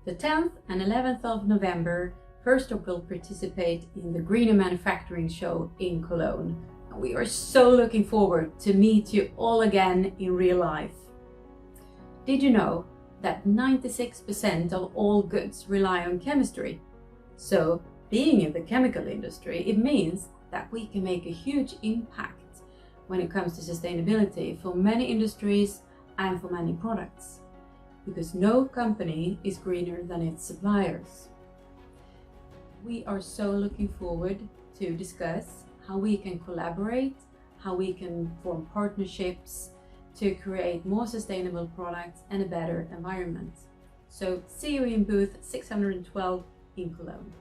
The 10th and 11th of November, Perstorp will participate in the Greener Manufacturing Show in Cologne. And we are so looking forward to meet you all again in real life. Did you know that 96% of all goods rely on chemistry? So, being in the chemical industry, it means that we can make a huge impact when it comes to sustainability for many industries and for many products. Because no company is greener than its suppliers. We are so looking forward to discuss how we can collaborate, how we can form partnerships to create more sustainable products and a better environment. So see you in booth 612 in Cologne.